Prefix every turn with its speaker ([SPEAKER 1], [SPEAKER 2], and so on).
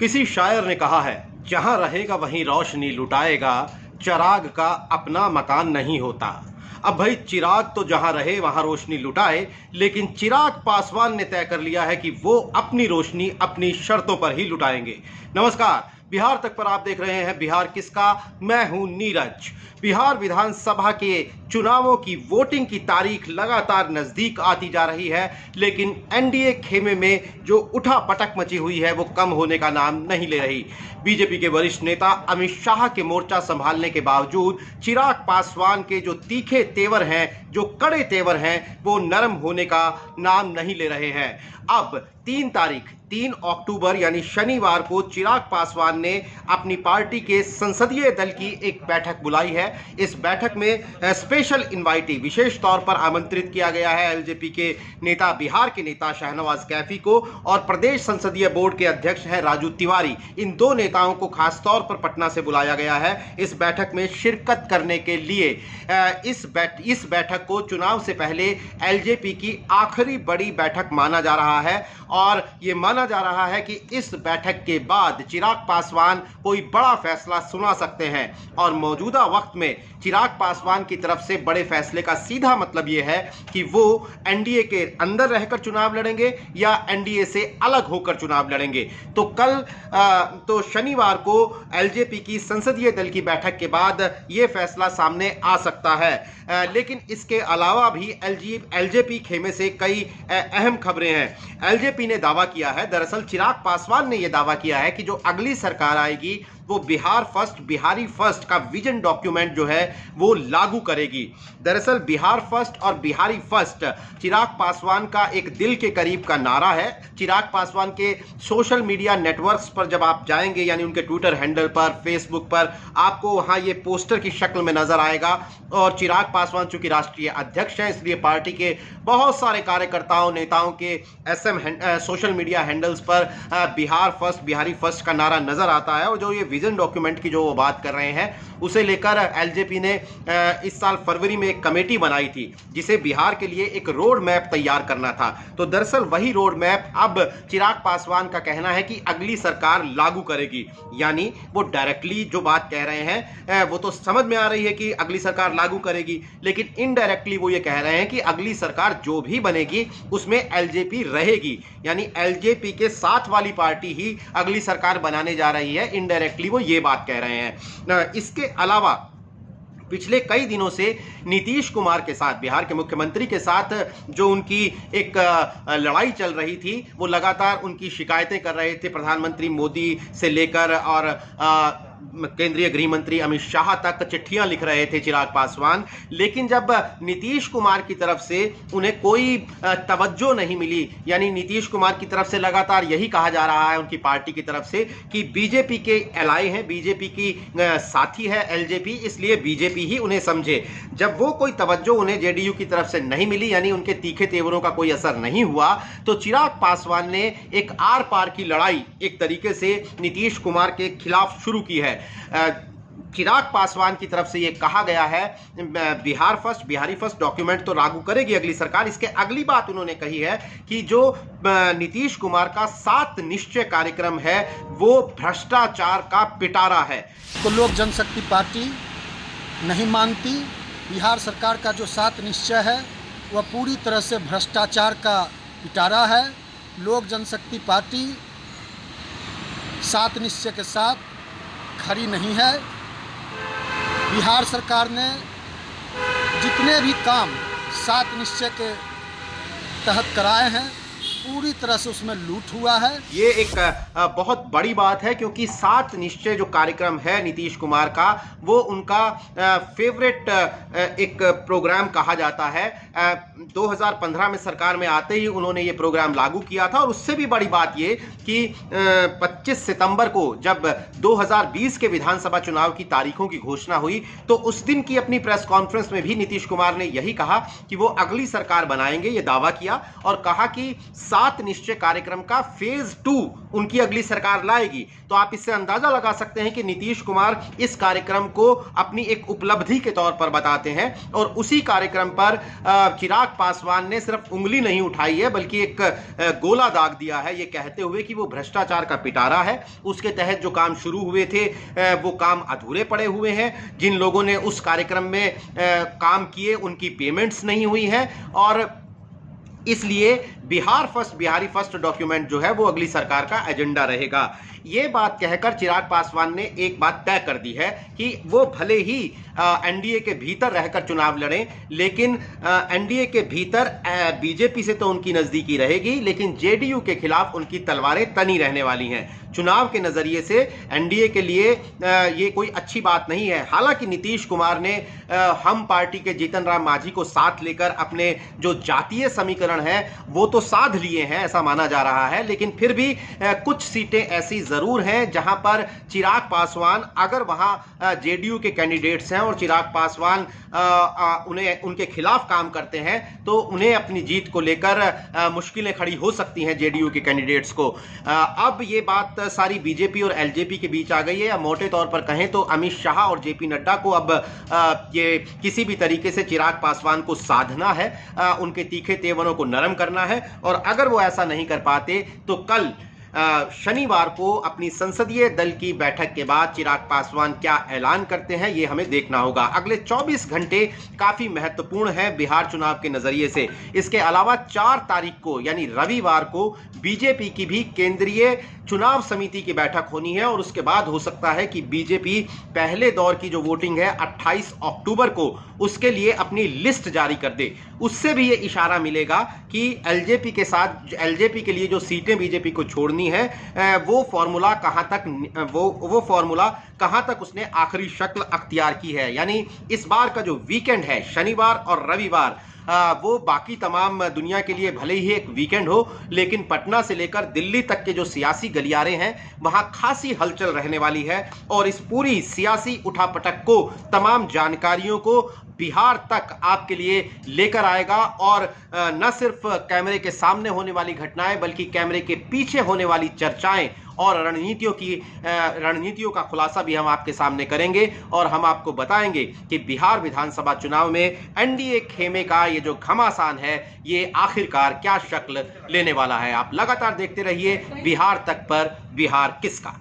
[SPEAKER 1] किसी शायर ने कहा है, जहां रहेगा वहीं रोशनी लुटाएगा, चिराग का अपना मकान नहीं होता। अब भाई चिराग तो जहां रहे वहां रोशनी लुटाए, लेकिन चिराग पासवान ने तय कर लिया है कि वो अपनी रोशनी अपनी शर्तों पर ही लुटाएंगे। नमस्कार, बिहार तक पर आप देख रहे हैं बिहार किसका। मैं हूं नीरज। बिहार विधानसभा के चुनावों की वोटिंग की तारीख लगातार नजदीक आती जा रही है, लेकिन एनडीए खेमे में जो उठापटक मची हुई है वो कम होने का नाम नहीं ले रही। बीजेपी के वरिष्ठ नेता अमित शाह के मोर्चा संभालने के बावजूद चिराग पासवान के जो तीखे तेवर हैं, जो कड़े तेवर हैं, वो नरम होने का नाम नहीं ले रहे हैं। अब 3 अक्टूबर यानी शनिवार को चिराग पासवान ने अपनी पार्टी के संसदीय दल की एक बैठक बुलाई है। इस बैठक में स्पेशल इनवाइटी, विशेष तौर पर आमंत्रित किया गया है एलजेपी के नेता, बिहार के नेता शाहनवाज कैफी को, और प्रदेश संसदीय बोर्ड के अध्यक्ष हैं राजू तिवारी। इन दो नेताओं को खास तौर पर पटना से बुलाया गया है इस बैठक में शिरकत करने के लिए। इस बैठक को चुनाव से पहले एलजेपी की आखिरी बड़ी बैठक माना जा रहा है, और ये माना जा रहा है कि इस बैठक के बाद चिराग पासवान कोई बड़ा फैसला सुना सकते हैं। और मौजूदा वक्त में चिराग पासवान की तरफ से बड़े फैसले का सीधा मतलब यह है कि वो एनडीए के अंदर रहकर चुनाव लड़ेंगे या एनडीए से अलग होकर चुनाव लड़ेंगे। तो शनिवार को एलजेपी की संसदीय दल की बैठक के बाद यह फैसला सामने आ सकता है। लेकिन इसके अलावा भी एलजेपी खेमे से कई अहम खबरें हैं। एलजेपी ने दावा किया है, दरअसल चिराग पासवान ने यह दावा किया है कि जो अगली सरकार आएगी वो बिहार फर्स्ट, बिहारी फर्स्ट का विजन डॉक्यूमेंट जो है वो लागू करेगी। दरअसल बिहार फर्स्ट और बिहारी फर्स्ट चिराग पासवान का एक दिल के करीब का नारा है। चिराग पासवान के सोशल मीडिया नेटवर्क्स पर जब आप जाएंगे, यानी उनके ट्विटर हैंडल पर, फेसबुक पर, आपको वहां ये पोस्टर की शक्ल में नजर आएगा। और चिराग पासवान चूंकि राष्ट्रीय अध्यक्ष हैं, इसलिए पार्टी के बहुत सारे कार्यकर्ताओं, नेताओं के सोशल मीडिया हैंडल्स पर बिहार फर्स्ट, बिहारी फर्स्ट का नारा नजर आता है। और जो ये विजन डॉक्यूमेंट की जो वो बात कर रहे हैं, उसे लेकर एलजेपी ने इस साल फरवरी में एक कमेटी बनाई थी जिसे बिहार के लिए एक रोड मैप तैयार करना था। तो दरअसल वही रोड मैप अब चिराग पासवान का कहना है कि अगली सरकार लागू करेगी। यानी वो डायरेक्टली जो बात कह रहे हैं वो तो समझ में आ रही है कि अगली सरकार लागू करेगी, लेकिन इनडायरेक्टली वो ये कह रहे हैं कि अगली सरकार जो भी बनेगी उसमें एलजेपी रहेगी। यानी एलजेपी के साथ वाली पार्टी ही अगली सरकार बनाने जा रही है। इनडायरेक्टली वो ये बात कह रहे हैं। इसके अलावा पिछले कई दिनों से नीतीश कुमार के साथ, बिहार के मुख्यमंत्री के साथ जो उनकी एक लड़ाई चल रही थी, वो लगातार उनकी शिकायतें कर रहे थे, प्रधानमंत्री मोदी से लेकर और केंद्रीय गृह मंत्री अमित शाह तक चिट्ठियां लिख रहे थे चिराग पासवान। लेकिन जब नीतीश कुमार की तरफ से उन्हें कोई तवज्जो नहीं मिली, यानी नीतीश कुमार की तरफ से लगातार यही कहा जा रहा है उनकी पार्टी की तरफ से कि बीजेपी के एलाय हैं, बीजेपी की साथी है एलजेपी, इसलिए बीजेपी ही उन्हें समझे। जब वो कोई तवज्जो उन्हें जेडीयू की तरफ से नहीं मिली, यानी उनके तीखे तेवरों का कोई असर नहीं हुआ, तो चिराग पासवान ने एक आर पार की लड़ाई एक तरीके से नीतीश कुमार के खिलाफ शुरू की है। चिराग पासवान की तरफ से यह कहा गया है, Bihar first, Bihari first document तो लागू करेगी अगली सरकार। इसके अगली बात उन्होंने कही है कि जो नीतीश कुमार का 7 निश्चय कार्यक्रम है वो भ्रष्टाचार का पिटारा है।
[SPEAKER 2] तो लोक जनशक्ति पार्टी नहीं मानती। बिहार सरकार का जो 7 निश्चय है वह पूरी तरह से भ्रष्टाचार का पिटारा है। लोक जनशक्ति पार्टी 7 निश्चय के साथ खड़ी नहीं है। बिहार सरकार ने जितने भी काम 7 निश्चय के तहत कराए हैं, पूरी तरह से उसमें लूट हुआ है।
[SPEAKER 1] ये एक बहुत बड़ी बात है, क्योंकि 7 निश्चय जो कार्यक्रम है नीतीश कुमार का, वो उनका फेवरेट एक प्रोग्राम कहा जाता है। 2015 में सरकार में आते ही उन्होंने ये प्रोग्राम लागू किया था। और उससे भी बड़ी बात ये कि 25 सितंबर को जब 2020 के विधानसभा चुनाव की तारीखों की घोषणा हुई, तो उस दिन की अपनी प्रेस कॉन्फ्रेंस में भी नीतीश कुमार ने यही कहा कि वो अगली सरकार बनाएंगे, ये दावा किया और कहा कि 7 निश्चय कार्यक्रम का फेज 2 उनकी अगली सरकार लाएगी। तो आप इससे अंदाजा लगा सकते हैं कि नीतीश कुमार इस कार्यक्रम को अपनी एक उपलब्धि के तौर पर बताते हैं और उसी कार्यक्रम पर चिराग पासवान ने सिर्फ उंगली नहीं उठाई है बल्कि एक गोला दाग दिया है, ये कहते हुए कि वो भ्रष्टाचार का पिटारा है। उसके तहत जो काम शुरू हुए थे वो काम अधूरे पड़े हुए हैं। जिन लोगों ने उस कार्यक्रम में काम किए उनकी पेमेंट्स नहीं हुई हैं और इसलिए बिहारी फर्स्ट डॉक्यूमेंट जो है वो अगली सरकार का एजेंडा रहेगा। ये बात कहकर चिराग पासवान ने एक बात तय कर दी है कि वो भले ही एनडीए के भीतर रहकर चुनाव लड़ें, लेकिन एनडीए के भीतर बीजेपी से तो उनकी नजदीकी रहेगी, लेकिन जेडीयू के खिलाफ उनकी तलवारें तनी रहने वाली हैं। चुनाव के नजरिए से एनडीए के लिए ये कोई अच्छी बात नहीं है। हालांकि नीतीश कुमार ने हम पार्टी के जीतन राम मांझी को साथ लेकर अपने जो जातीय समीकरण है वो तो साध लिए हैं, ऐसा माना जा रहा है, लेकिन फिर भी कुछ सीटें ऐसी जरूर हैं जहां पर चिराग पासवान, अगर वहां जेडीयू के कैंडिडेट्स हैं और चिराग पासवान उन्हें उनके खिलाफ काम करते हैं तो उन्हें अपनी जीत को लेकर मुश्किलें खड़ी हो सकती हैं जेडीयू के कैंडिडेट्स को। अब ये बात सारी बीजेपी और एलजेपी के बीच आ गई है, या मोटे तौर पर कहें तो अमित शाह और जेपी नड्डा को अब ये किसी भी तरीके से चिराग पासवान को साधना है, उनके तीखे तेवरों को नरम करना है। और अगर वो ऐसा नहीं कर पाते तो कल शनिवार को अपनी संसदीय दल की बैठक के बाद चिराग पासवान क्या ऐलान करते हैं ये हमें देखना होगा। अगले 24 घंटे काफी महत्वपूर्ण है बिहार चुनाव के नजरिए से। इसके अलावा 4 तारीख को यानी रविवार को बीजेपी की भी केंद्रीय चुनाव समिति की बैठक होनी है और उसके बाद हो सकता है कि बीजेपी पहले दौर की जो वोटिंग है 28 अक्टूबर को उसके लिए अपनी लिस्ट जारी कर दे। उससे भी ये इशारा मिलेगा कि एलजेपी के साथ, एलजेपी के लिए जो सीटें बीजेपी को छोड़नी है वो फॉर्मूला कहां तक उसने आखिरी शक्ल अख्तियार की है। यानी इस बार का जो वीकेंड है शनिवार और रविवार वो बाकी तमाम दुनिया के लिए भले ही एक वीकेंड हो, लेकिन पटना से लेकर दिल्ली तक के जो सियासी गलियारे हैं वहां खासी हलचल रहने वाली है और इस पूरी सियासी उठापटक को, तमाम जानकारियों को बिहार तक आपके लिए लेकर आएगा और न सिर्फ कैमरे के सामने होने वाली घटनाएं बल्कि कैमरे के पीछे होने वाली चर्चाएं और रणनीतियों का खुलासा भी हम आपके सामने करेंगे और हम आपको बताएंगे कि बिहार विधानसभा चुनाव में एनडीए खेमे का ये जो घमासान है ये आखिरकार क्या शक्ल लेने वाला है। आप लगातार देखते रहिए बिहार तक पर बिहार किसका।